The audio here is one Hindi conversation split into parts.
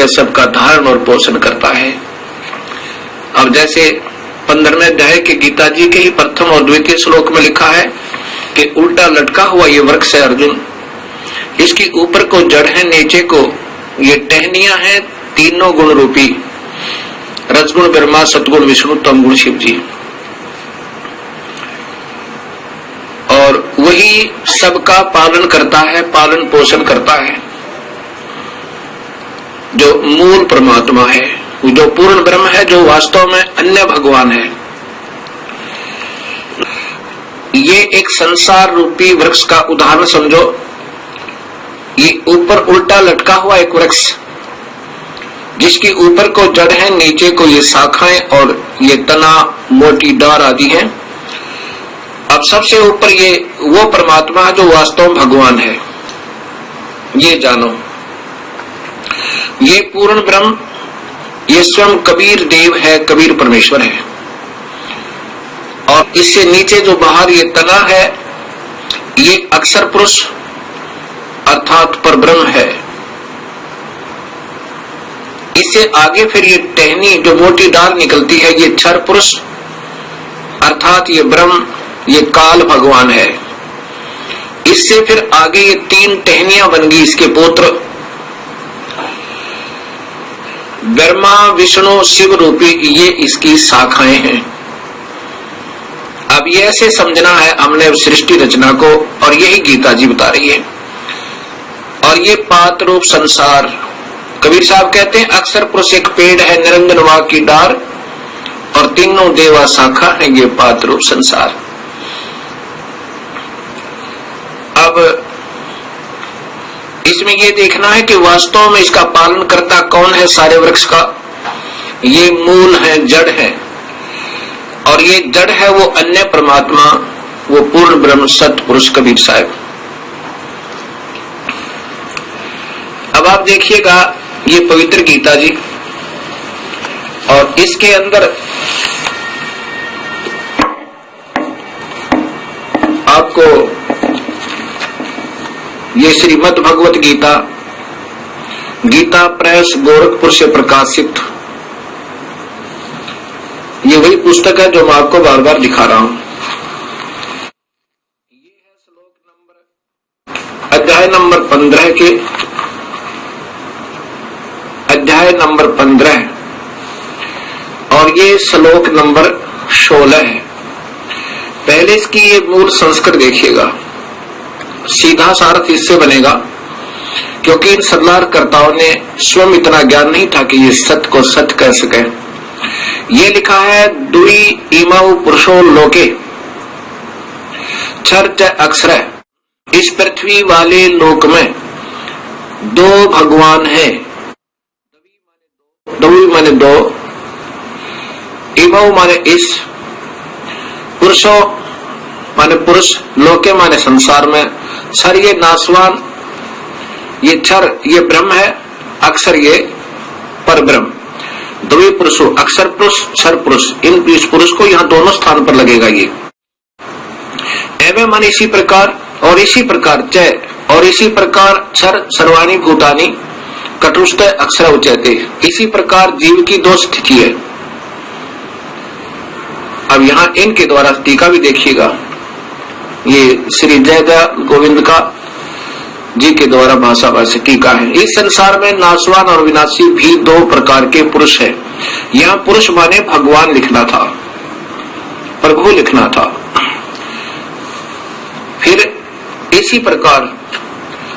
करके सबका धारण और पोषण करता है। अब जैसे 15वें अध्याय के गीता जी के ही प्रथम और द्वितीय श्लोक में लिखा है कि उल्टा लटका हुआ ये वृक्ष है अर्जुन, इसके ऊपर को जड़ है, नीचे को ये टहनियां हैं, तीनों गुण रूपी रजगुण ब्रह्मा, सतगुण विष्णु, तमगुण शिव जी, और वही सबका पालन करता है, पालन पोषण करता है। जो मूल परमात्मा है, जो पूर्ण ब्रह्म है, जो वास्तव में अन्य भगवान है, ये एक संसार रूपी वृक्ष का उदाहरण समझो। ये ऊपर उल्टा लटका हुआ एक वृक्ष, जिसके ऊपर को जड़ है, नीचे को ये शाखाएं और ये तना, मोटी डार आदि हैं। अब सबसे ऊपर ये वो परमात्मा है जो वास्तव में भगवान है, ये जानो। ये पूर्ण ब्रह्म, ये स्वयं कबीर देव है, कबीर परमेश्वर है। और इससे नीचे जो बाहर ये तना है, ये अक्षर पुरुष अर्थात परब्रह्म है। इससे आगे फिर ये टहनी जो मोटी डाल निकलती है, ये क्षर पुरुष अर्थात ये ब्रह्म, ये काल भगवान है। इससे फिर आगे ये 3 टहनियां बन गई, इसके पुत्र ब्रह्मा, विष्णु, शिव रूपी, ये इसकी शाखाएं हैं। अब ये ऐसे समझना है हमने सृष्टि रचना को, और यही गीता जी बता रही है। और ये पात रूप संसार, कबीर साहब कहते हैं अक्षर पुरुष एक पेड़ है, निरंजन वाक की डार, और तीनों देवा शाखा है, ये पात रूप संसार। अब इसमें ये देखना है कि वास्तव में इसका पालन करता कौन है सारे वृक्ष का। ये मूल है, जड़ है, और ये जड़ है वो अन्य परमात्मा, वो पूर्ण ब्रह्म सतपुरुष कबीर साहब। अब आप देखिएगा ये पवित्र गीता जी, और इसके अंदर आपको ये श्रीमद् भगवत गीता, गीता प्रेस गोरखपुर से प्रकाशित, ये वही पुस्तक है जो मैं आपको बार बार दिखा रहा हूं। ये है श्लोक नंबर, अध्याय नंबर 15 के, अध्याय नंबर 15, और ये श्लोक नंबर 16 है। पहले इसकी ये मूल संस्कृत देखिएगा, सीधा सार्थ इससे बनेगा, क्योंकि इन सल्लाहकर्ताओं ने स्वयं इतना ज्ञान नहीं था कि ये सत्य को सत्य कह सके। ये लिखा है दुई इमौ पुरुषो लोके क्षर च अक्षर, इस पृथ्वी वाले लोक में 2 भगवान हैं। दुई माने 2, इमौ माने इस, पुरुषो माने पुरुष, लोके माने संसार में, क्षर ये नाशवान, ये क्षर ये ब्रह्म है, अक्षर ये पर ब्रह्म। द्वि पुरुषो, अक्षर पुरुष, क्षर पुरुष, इन इस पुरुष को यहाँ दोनों स्थान पर लगेगा। ये एवं माने इसी प्रकार, और इसी प्रकार च, और इसी प्रकार क्षर सर्वाणी भूतानी कटुष्ट अक्षर उच्यते, इसी प्रकार जीव की 2 स्थिति है। अब यहाँ इनके द्वारा टीका भी देखिएगा, ये श्री जय जय गोविंद का जी के द्वारा भाषा भाषा टीका है। इस संसार में नाशवान और विनाशी भी 2 प्रकार के पुरुष है। यहाँ पुरुष माने भगवान लिखना था, प्रभु लिखना था। फिर इसी प्रकार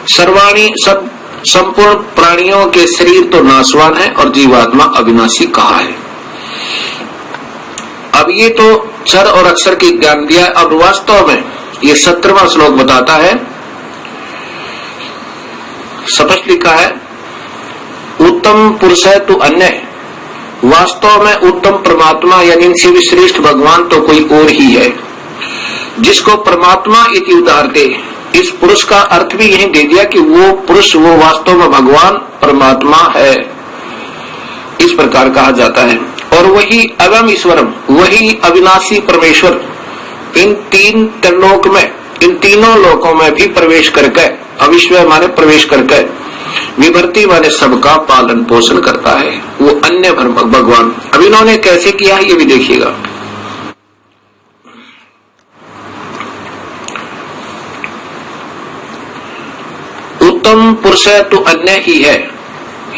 सर्वाणी, सब संपूर्ण प्राणियों के शरीर तो नाशवान है और जीवात्मा अविनाशी कहा है। अब ये तो क्षर और अक्षर की ज्ञान दिया। अब वास्तव में ये 17वां श्लोक बताता है, स्पष्ट लिखा है, उत्तम पुरुष है तो अन्य, वास्तव में उत्तम परमात्मा यानी इनसे भी श्रेष्ठ भगवान तो कोई और ही है, जिसको परमात्मा इति उदाहरते। इस पुरुष का अर्थ भी यही दे दिया कि वो पुरुष, वो वास्तव में भगवान परमात्मा है, इस प्रकार कहा जाता है। और वही अगम ईश्वरम, वही अविनाशी परमेश्वर इन 3 त्रिलोक में, इन तीनों लोकों में भी प्रवेश करके, अविश्वय माने प्रवेश करके, विभर्ती माने सबका पालन पोषण करता है, वो अन्य भगवान। अब इन्होंने कैसे किया है ये भी देखिएगा। उत्तम पुरुष है तो अन्य ही है,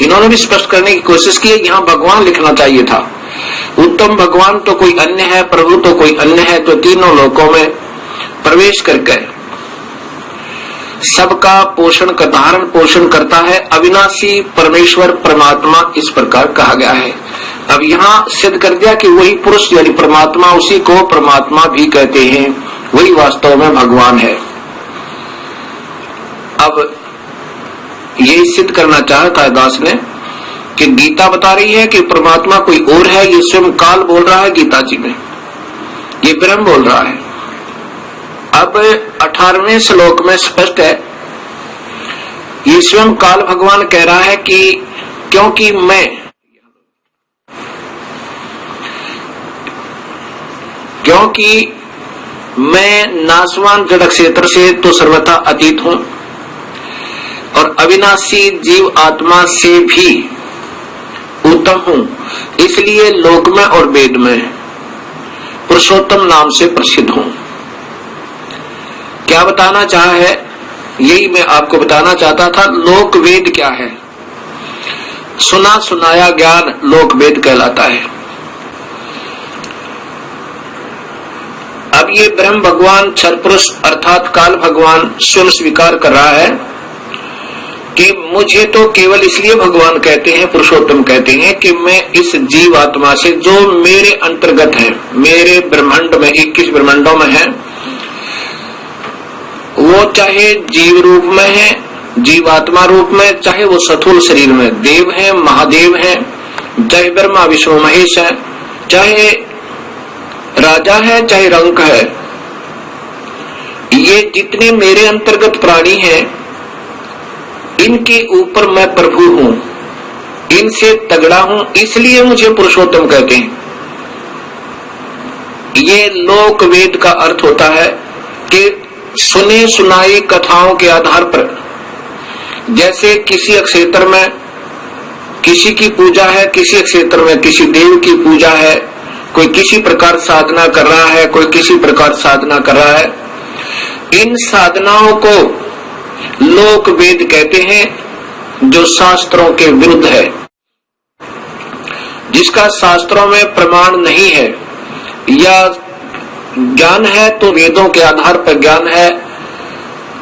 इन्होंने भी स्पष्ट करने की कोशिश की है। यहां भगवान लिखना चाहिए था। उत्तम भगवान तो कोई अन्य है, प्रभु तो कोई अन्य है, तो तीनों लोकों में प्रवेश करके सबका पोषण का धारण पोषण करता है। अविनाशी परमेश्वर परमात्मा इस प्रकार कहा गया है। अब यहाँ सिद्ध कर दिया कि वही पुरुष यानी परमात्मा, उसी को परमात्मा भी कहते हैं, वही वास्तव में भगवान है। अब यही सिद्ध करना चाहता है दास ने कि गीता बता रही है कि परमात्मा कोई और है, ये स्वयं काल बोल रहा है गीता जी में, ये ब्रह्म बोल रहा है। अब 18वें श्लोक में स्पष्ट है, ये स्वयं काल भगवान कह रहा है कि क्योंकि मैं नाशवान जड़ क्षेत्र से तो सर्वथा अतीत हूं और अविनाशी जीव आत्मा से भी उत्तम हूं, इसलिए लोक में और वेद में पुरुषोत्तम नाम से प्रसिद्ध हूं। क्या बताना चाहा है, यही मैं आपको बताना चाहता था। लोक वेद क्या है? सुना सुनाया ज्ञान लोक वेद कहलाता है। अब ये ब्रह्म भगवान क्षर पुरुष अर्थात काल भगवान स्वयं स्वीकार कर रहा है कि मुझे तो केवल इसलिए भगवान कहते हैं, पुरुषोत्तम कहते हैं कि मैं इस जीव आत्मा से जो मेरे अंतर्गत है, मेरे ब्रह्मांड में 21 ब्रह्मांडों में है, वो चाहे जीव रूप में है, जीवात्मा रूप में, चाहे वो स्थूल शरीर में देव है, महादेव है, चाहे ब्रह्मा विष्णु महेश है, चाहे राजा है, चाहे रंक है, ये जितने मेरे अंतर्गत प्राणी हैं, इनके ऊपर मैं प्रभु हूं, इनसे तगड़ा हूं, इसलिए मुझे पुरुषोत्तम कहते हैं। ये लोक वेद का अर्थ होता है कि सुने सुनाई कथाओं के आधार पर, जैसे किसी क्षेत्र में किसी की पूजा है, किसी क्षेत्र में किसी देव की पूजा है, कोई किसी प्रकार साधना कर रहा है, कोई किसी प्रकार साधना कर रहा है, इन साधनाओं को लोक वेद कहते हैं, जो शास्त्रों के विरुद्ध है, जिसका शास्त्रों में प्रमाण नहीं है, या ज्ञान है तो वेदों के आधार पर ज्ञान है।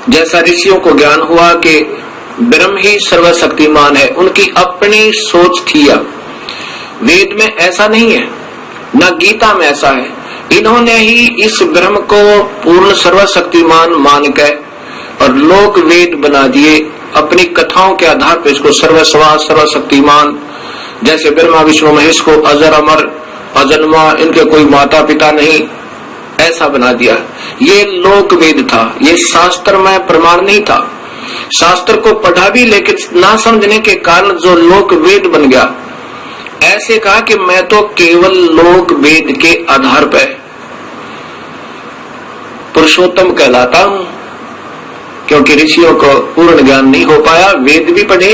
जैसा ऋषियों को ज्ञान हुआ कि ब्रह्म ही सर्वशक्तिमान है, उनकी अपनी सोच थी। वेद में ऐसा नहीं है, न गीता में ऐसा है। इन्होंने ही इस ब्रह्म को पूर्ण सर्वशक्तिमान मान के और लोक वेद बना दिए, अपनी कथाओं के आधार पर इसको सर्वस्वा सर्वशक्तिमान, जैसे ब्रह्मा विष्णु महेश को अजर अमर अजन्मा, इनके कोई माता पिता नहीं, ऐसा बना दिया। ये लोक वेद था, ये शास्त्र में प्रमाण नहीं था। शास्त्र को पढ़ा भी लेकिन ना समझने के कारण जो लोक वेद बन गया। ऐसे कहा कि मैं तो केवल लोक वेद के आधार पर पुरुषोत्तम कहलाता हूं, क्योंकि ऋषियों को पूर्ण ज्ञान नहीं हो पाया। वेद भी पढ़े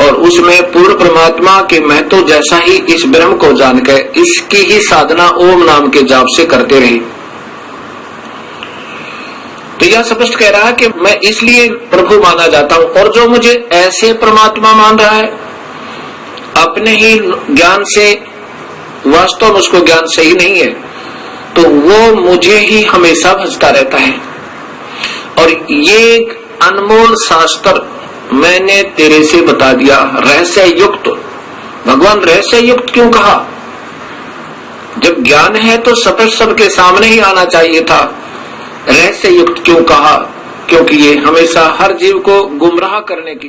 और उसमें पूर्ण परमात्मा के महत्व जैसा ही इस ब्रह्म को जानकर इसकी ही साधना ओम नाम के जाप से करते रहे। तो यह स्पष्ट कह रहा है कि मैं इसलिए प्रभु माना जाता हूं, और जो मुझे ऐसे परमात्मा मान रहा है अपने ही ज्ञान से, वास्तव में उसको ज्ञान सही नहीं है, तो वो मुझे ही हमेशा भजता रहता है। और ये अनमोल शास्त्र मैंने तेरे से बता दिया, रहस्य युक्त। भगवान रहस्य युक्त क्यों कहा? जब ज्ञान है तो स्पष्ट सबके सामने ही आना चाहिए था। रहस्य युक्त क्यों कहा? क्योंकि ये हमेशा हर जीव को गुमराह करने की